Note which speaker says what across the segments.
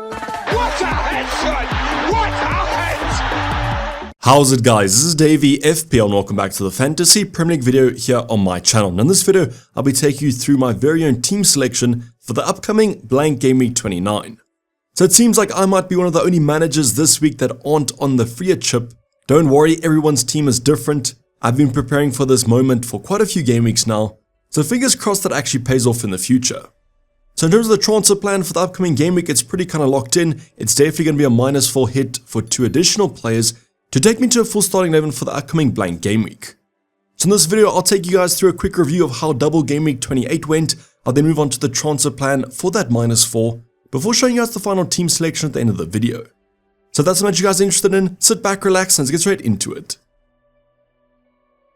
Speaker 1: What a headshot! What a head!
Speaker 2: How's it, guys? This is Dayvy, FPL, and welcome back to the Fantasy Premier League video here on my channel. And in this video, I'll be taking you through my very own team selection for the upcoming Blank Game Week 29. So it seems like I might be one of the only managers this week that aren't on the free chip. Don't worry, everyone's team is different. I've been preparing for this moment for quite a few game weeks now, so fingers crossed that actually pays off in the future. So in terms of the transfer plan for the upcoming game week, it's pretty kind of locked in. It's definitely going to be a -4 hit for 2 additional players to take me to a full starting 11 for the upcoming Blank Game Week. So in this video, I'll take you guys through a quick review of how double Game Week 28 went. I'll then move on to the transfer plan for that -4 before showing you guys the final team selection at the end of the video. So if that's something you guys are interested in, sit back, relax, and let's get straight into it.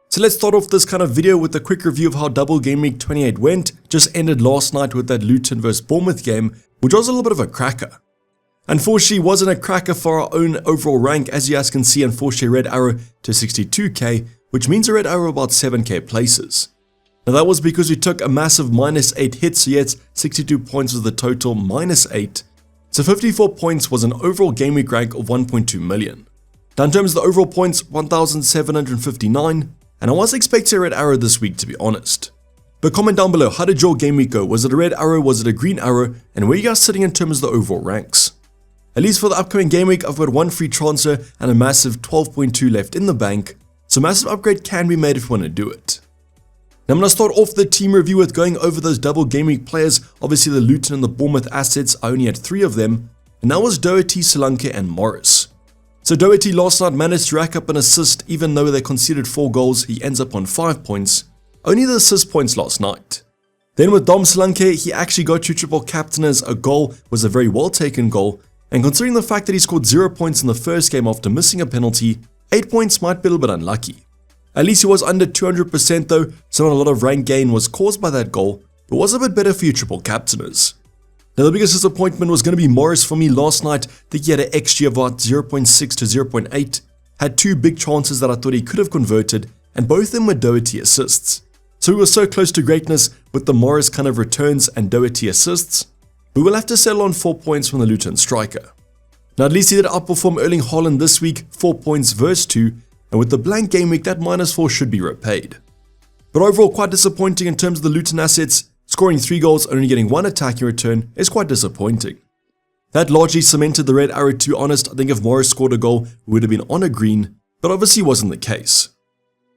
Speaker 2: So let's start off this kind of video with a quick review of how double Game Week 28 went. Just ended last night with that Luton vs Bournemouth game, which was a little bit of a cracker. Unfortunately, wasn't a cracker for our own overall rank. As you guys can see, unfortunately, red arrow to 62k, which means a red arrow about 7k places. Now that was because we took a massive -8 hit, so yet 62 points was the total, -8. So 54 points was an overall game week rank of 1.2 million. Now in terms of the overall points, 1,759, and I was expecting a red arrow this week, to be honest. But comment down below, how did your game week go? Was it a red arrow, was it a green arrow, and where are you guys sitting in terms of the overall ranks? At least for the upcoming game week, I've got 1 free transfer and a massive 12.2 left in the bank, so massive upgrade can be made if you want to do it. Now I'm going to start off the team review with going over those double game week players. Obviously the Luton and the Bournemouth assets, I only had 3 of them, and that was Doherty, Solanke and Morris. So Doherty last night managed to rack up an assist. Even though they conceded 4 goals, he ends up on 5 points, only the assist points last night. Then with Dom Solanke, he actually got you triple captain as a goal was a very well taken goal, and considering the fact that he scored 0 points in the first game after missing a penalty, 8 points might be a little bit unlucky. At least he was under 200% though, so not a lot of rank gain was caused by that goal, but was a bit better for you triple captainers. Now the biggest disappointment was going to be Morris for me last night. I think he had an XG of about 0.6 to 0.8, had 2 big chances that I thought he could have converted, and both of them were Doherty assists. So we were so close to greatness with the Morris kind of returns and Doherty assists, but we'll have to settle on 4 points from the Luton striker. Now at least he did outperform Erling Haaland this week, 4 points versus 2, and with the blank game week, that -4 should be repaid. But overall, quite disappointing in terms of the Luton assets. Scoring 3 goals, only getting 1 attacking return is quite disappointing. That largely cemented the red arrow, to be honest. I think if Morris scored a goal, we would have been on a green, but obviously wasn't the case.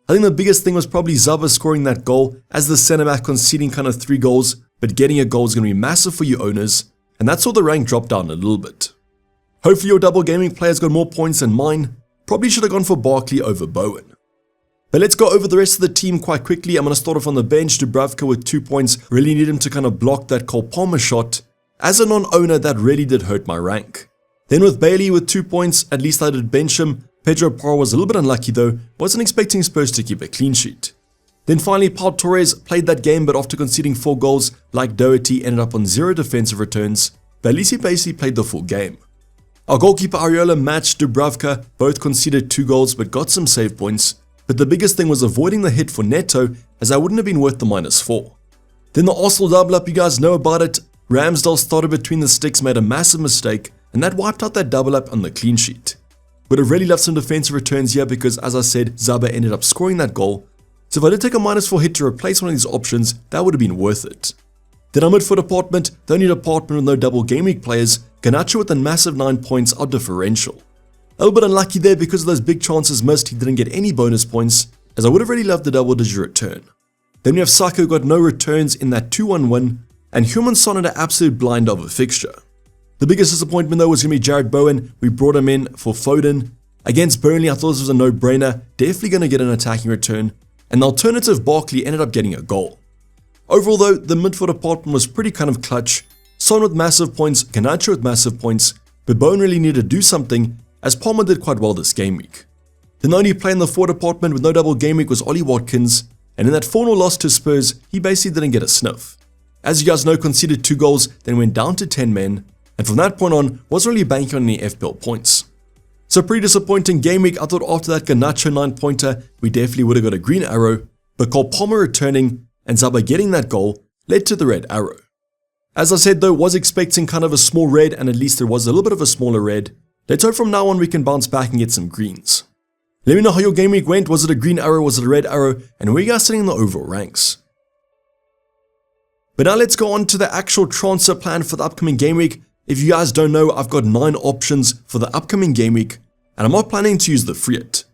Speaker 2: I think the biggest thing was probably Zaba scoring that goal, as the centre-back conceding kind of 3 goals, but getting a goal is going to be massive for you owners, and that's all the rank dropped down a little bit. Hopefully your double gaming players got more points than mine. Probably should have gone for Barkley over Bowen. But let's go over the rest of the team quite quickly. I'm going to start off on the bench. Dubravka with 2 points. Really need him to kind of block that Cole Palmer shot. As a non-owner, that really did hurt my rank. Then with Bailey with 2 points, at least I did bench him. Pedro Porro was a little bit unlucky though. Wasn't expecting Spurs to keep a clean sheet. Then finally, Pau Torres played that game, but after conceding 4 goals, like Doherty, ended up on 0 defensive returns. But at least he basically played the full game. Our goalkeeper Ariola matched Dubravka. Both conceded 2 goals, but got some save points. But the biggest thing was avoiding the hit for Neto, as I wouldn't have been worth the -4. Then the Arsenal double up, you guys know about it. Ramsdale started between the sticks, made a massive mistake, and that wiped out that double up on the clean sheet. Would have really loved some defensive returns here because, as I said, Zaba ended up scoring that goal. So if I did take a -4 hit to replace one of these options, that would have been worth it. Then our midfield department, the only department with no double game week players, Garnacho with a massive 9 points, our differential. A little bit unlucky there because of those big chances missed, he didn't get any bonus points, as I would have really loved the double-digit return. Then we have Saka who got no returns in that 2-1 win, and Heung-min Son had an absolute blind of a fixture. The biggest disappointment though was going to be Jared Bowen. We brought him in for Foden. Against Burnley, I thought this was a no-brainer, definitely going to get an attacking return, and the alternative Barkley ended up getting a goal. Overall though, the midfield department was pretty kind of clutch. Son with massive points, Garnacho with massive points, but Bowen really needed to do something, as Palmer did quite well this game week. The only player in the forward department with no double game week was Ollie Watkins, and in that 4-0 loss to Spurs, he basically didn't get a sniff. As you guys know, conceded 2 goals, then went down to 10 men, and from that point on, wasn't really banking on any FPL points. So pretty disappointing game week. I thought after that Garnacho 9-pointer, we definitely would have got a green arrow, but Cole Palmer returning and Zaba getting that goal led to the red arrow. As I said though, was expecting kind of a small red, and at least there was a little bit of a smaller red. Let's hope from now on we can bounce back and get some greens. Let me know how your game week went. Was it a green arrow? Was it a red arrow? And where you guys sitting in the overall ranks? But now let's go on to the actual transfer plan for the upcoming game week. If you guys don't know, I've got 9 options for the upcoming game week, and I'm not planning to use the free hit.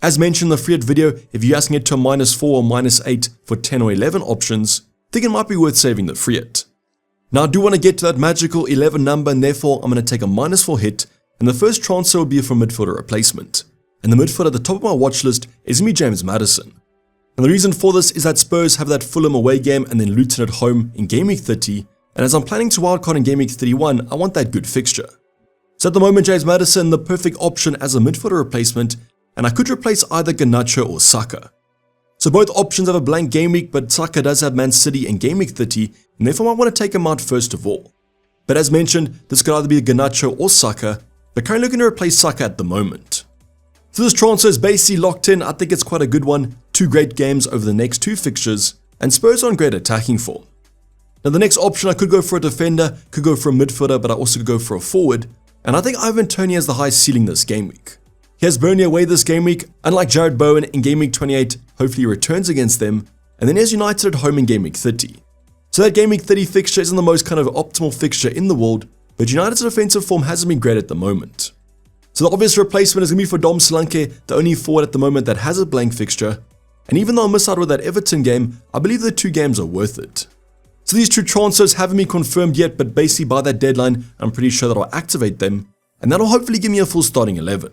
Speaker 2: As mentioned in the free hit video, if you guys can get to a -4 or -8 for 10 or 11 options, I think it might be worth saving the free hit. Now I do want to get to that magical 11 number, and therefore I'm going to take a -4 hit, and the first transfer will be for midfielder replacement. And the midfielder at the top of my watch list is going to be James Maddison. And the reason for this is that Spurs have that Fulham away game and then Luton at home in game week 30, and as I'm planning to wildcard in game week 31, I want that good fixture. So at the moment, James Maddison, the perfect option as a midfielder replacement, and I could replace either Garnacho or Saka. So both options have a blank game week, but Saka does have Man City in game week 30, and therefore I might want to take him out first of all. But as mentioned, this could either be Garnacho or Saka, but currently looking to replace Saka at the moment. So this transfer is basically locked in. I think it's quite a good one. 2 great games over the next 2 fixtures, and Spurs are on great attacking form. Now the next option, I could go for a defender, could go for a midfielder, but I also could go for a forward, and I think Ivan Toney has the highest ceiling this game week. He has Burnley away this game week, unlike Jared Bowen in game week 28, hopefully he returns against them, and then he has United at home in game week 30. So that game week 30 fixture isn't the most kind of optimal fixture in the world, but United's defensive form hasn't been great at the moment. So the obvious replacement is going to be for Dom Solanke, the only forward at the moment that has a blank fixture, and even though I missed out with that Everton game, I believe the 2 games are worth it. So these 2 transfers haven't been confirmed yet, but basically by that deadline, I'm pretty sure that I'll activate them, and that'll hopefully give me a full starting 11.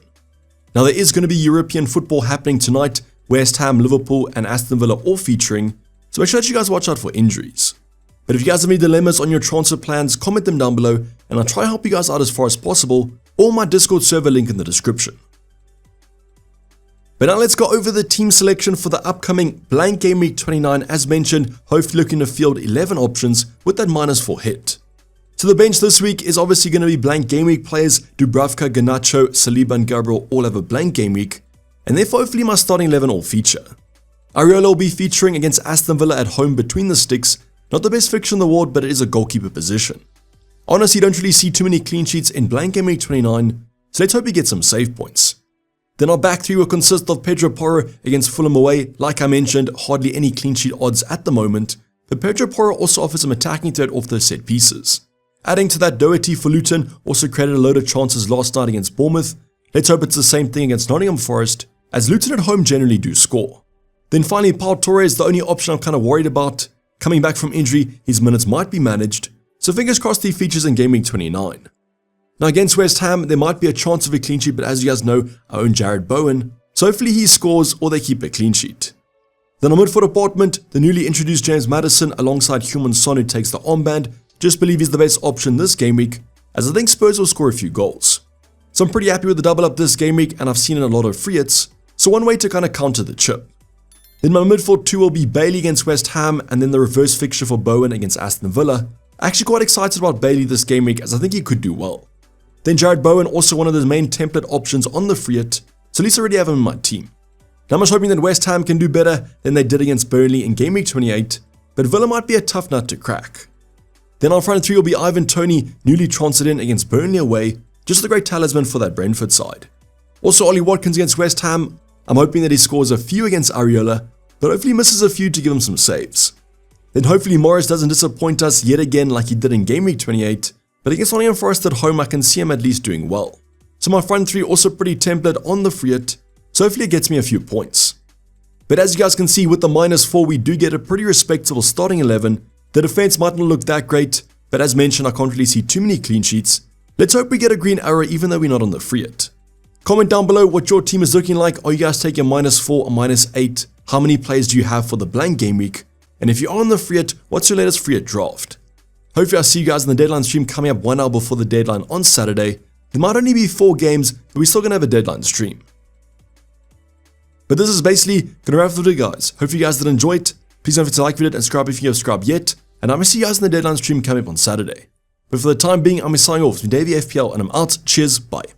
Speaker 2: Now there is going to be European football happening tonight, West Ham, Liverpool, and Aston Villa all featuring, so make sure that you guys watch out for injuries. But if you guys have any dilemmas on your transfer plans, comment them down below, and I'll try to help you guys out as far as possible, or my Discord server link in the description. But now let's go over the team selection for the upcoming blank game week 29. As mentioned, hopefully looking to field 11 options with that -4 hit. So the bench this week is obviously going to be blank game week players. Dubravka, Garnacho, Saliba and Gabriel all have a blank game week, and therefore hopefully my starting 11 all feature. Areola will be featuring against Aston Villa at home between the sticks. Not the best fixture in the world, but it is a goalkeeper position. Honestly, don't really see too many clean sheets in blank game week 29, so let's hope he gets some save points. Then our back 3 will consist of Pedro Porro against Fulham away. Like I mentioned, hardly any clean sheet odds at the moment, but Pedro Porro also offers some attacking threat off those set pieces. Adding to that, Doherty for Luton also created a load of chances last night against Bournemouth. Let's hope it's the same thing against Nottingham Forest, as Luton at home generally do score. Then finally, Pau Torres, the only option I'm kind of worried about. Coming back from injury, his minutes might be managed, so fingers crossed he features in game week 29. Now against West Ham, there might be a chance of a clean sheet, but as you guys know, I own Jared Bowen, so hopefully he scores or they keep a clean sheet. Then on midfield department, the newly introduced James Maddison alongside Heung-min Son, who takes the armband. Just believe he's the best option this game week, as I think Spurs will score a few goals. So I'm pretty happy with the double up this game week, and I've seen in a lot of free hits, so one way to kind of counter the chip. Then my midfield 2 will be Bailey against West Ham, and then the reverse fixture for Bowen against Aston Villa. Actually quite excited about Bailey this game week, as I think he could do well. Then Jared Bowen, also one of the main template options on the free hit, so at least I already have him in my team. Now I'm just hoping that West Ham can do better than they did against Burnley in game week 28, but Villa might be a tough nut to crack. Then our front 3 will be Ivan Toney, newly transferred in against Burnley away, just a great talisman for that Brentford side. Also Ollie Watkins against West Ham. I'm hoping that he scores a few against Areola, but hopefully misses a few to give him some saves. Then hopefully Morris doesn't disappoint us yet again like he did in game week 28, but against Nottingham Forest at home I can see him at least doing well. So my front 3 also pretty template on the free hit, so hopefully it gets me a few points. But as you guys can see, with the -4 we do get a pretty respectable starting 11. The defense might not look that great, but as mentioned I can't really see too many clean sheets. Let's hope we get a green arrow even though we're not on the free hit. Comment down below what your team is looking like. Are you guys taking -4 or -8? How many players do you have for the blank game week? And if you are on the free hit, what's your latest free hit draft? Hopefully I'll see you guys in the deadline stream coming up 1 hour before the deadline on Saturday. There might only be 4 games, but we're still going to have a deadline stream. But this is basically going to wrap up the video, guys. Hopefully you guys did enjoy it. Please don't forget to like the video and subscribe if you haven't subscribed yet. And I'm going to see you guys in the deadline stream coming up on Saturday. But for the time being, I'm signing off. It's been Dayvy FPL and I'm out. Cheers, bye.